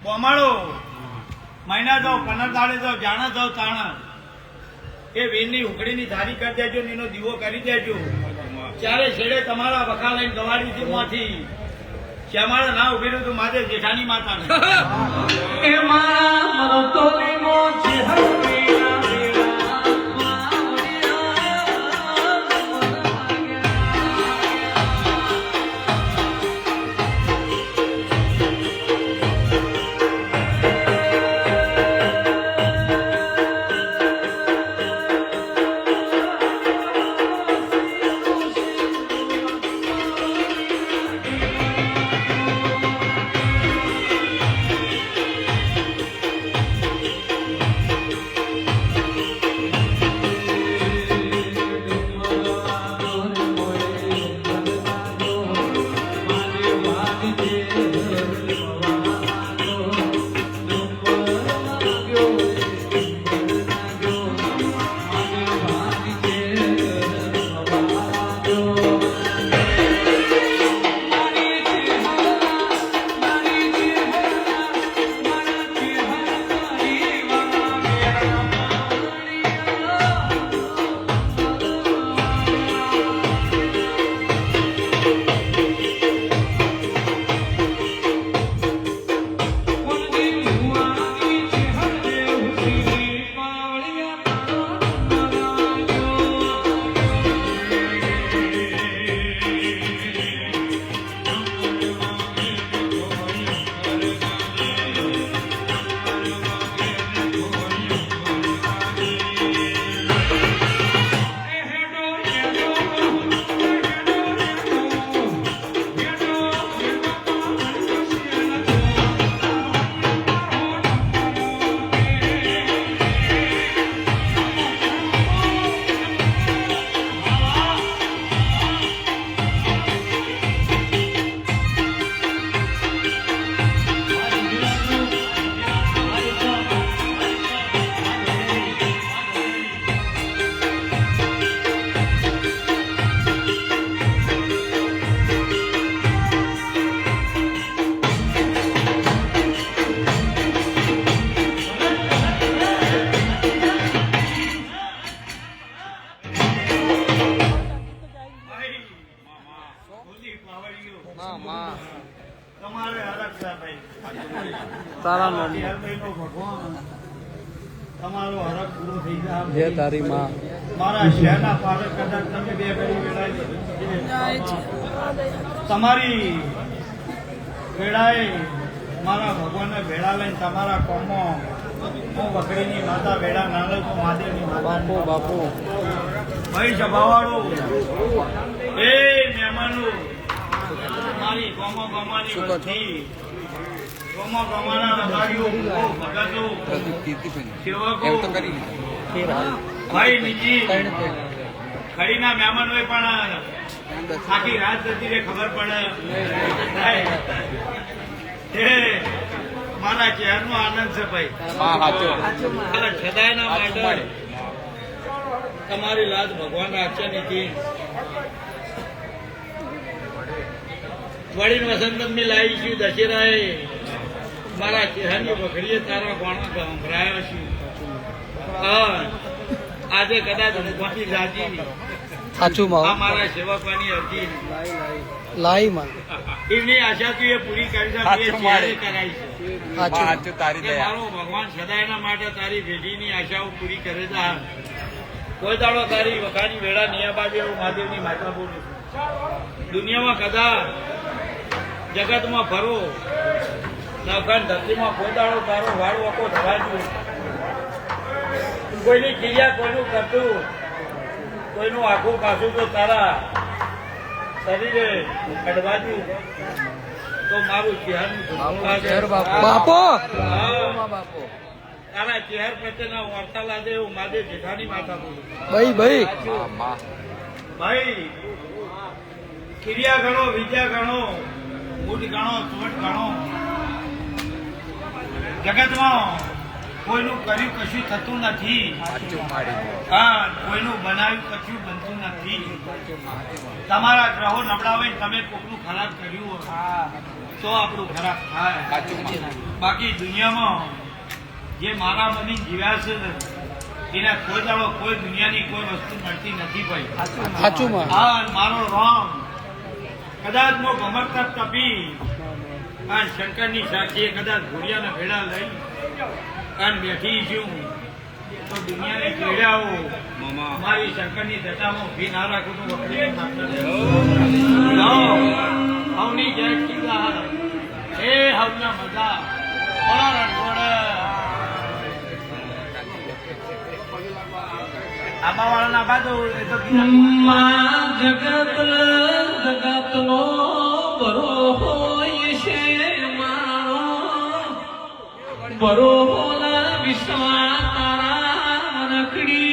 કોમાળો મહિના જાઓ 15 દાડે જાઓ જાણા જાઓ તાણા એ વીરની ઉકળીની ધારી કરી દેજો ને એનો દીવો કરી દેજો ચારે છેડે તમારા વખા લઈને ગવાડી થી માંથી શ્યામાળા ના ઉભેલું તો માથે જેઠાની માતા એ મારા તો તમારો હરખ પૂરો થઈ જાય જય તારી માં મારા શહેરના પાલક કદાચ તમે બે ઘડી વેળાએ તમારી વેળાએ મારા ભગવાનને ભેળા લઈને તમારા કોમો હું વકડીની માતા વેળા નાનો તો મહાદેવની બાપુ બાપુ ભાઈ સભાવાળો એ મહેમાનો મારી કોમો ગમાની વસ્તી કોમો ગમાના નગારીઓ ભગતો સેવકો ભાઈ નીચી ખડીના મહેમાનોએ પણ આખી રાત જતી રે ખબર પડે મારા ચહેરનો આનંદ છે ભાઈ સદાયના માટે તમારી લાજ ભગવાન રાખશે નીચી વડીલ વસંતની લાવી છું દશેરાએ મારા ચહેરાની વખડીએ તારા ગોણા ગભરાયો છું આજે કદાચ ઊંઘવાની રાજી સાચું મારા સેવકોની અરજી લાઈ માં એમની આશા તું એ પૂરી કરી કરાઈ છે મારો ભગવાન સદાયના માટે તારી ભેટીની આશાઓ પૂરી કરે છે કોઈ દાડો તારી વખાની વેળા નિયા બાજુ એવું મહાદેવની માતા બોલું દુનિયામાં કદા જગતમાં ફરો નવખાન ધરતીમાં કોઈ દાડો તારો વાળ વકો ધરાજુ કોઈની ક્રિયા કોઈનું કરતું કોઈનું આખું પાછું તો તારા શરીરે અડવાજુ તો મારું ચહેરું બાપો તારા ચહેર પ્રત્યેના વાર્તા લાદે એવું માદે જેઠાની માતા બોલું ભાઈ ક્રિયા ગણો વિદ્યા ગણો મૂઢ ગણો ચોટ ગણો જગતમાં કોઈનું કર્યું કશું થતું નથી હા કોઈનું બનાવ્યું કશું બનતું નથી તમારા ગ્રહો નબળા હોય તમે કોકનું ખરાબ કર્યું તો આપણું ખરાબ થાય. બાકી દુનિયામાં જે મારા બની જીવ્યા છે ને, એને કોઈ દાડો કોઈ દુનિયાની કોઈ વસ્તુ મળતી નથી ભાઈ. સાચું માં હા, અને મારો રોંગ કદાચ મો ભમરતા તપી અને શંકરની સાક્ષીએ કદાચ ઘોડિયાના ભેડા લઈ અને બેઠી છું તો દુનિયાને કેળાઓ મારી શંકરની દશામાં ઉભી ના રાખું તો વખરી હવની જય કિલ્લા એ હવના મજા આબા વાળાના બાજુ એ તો જગતનો બરો હોય છે મારો બરો વિશ્વા તારા રખડી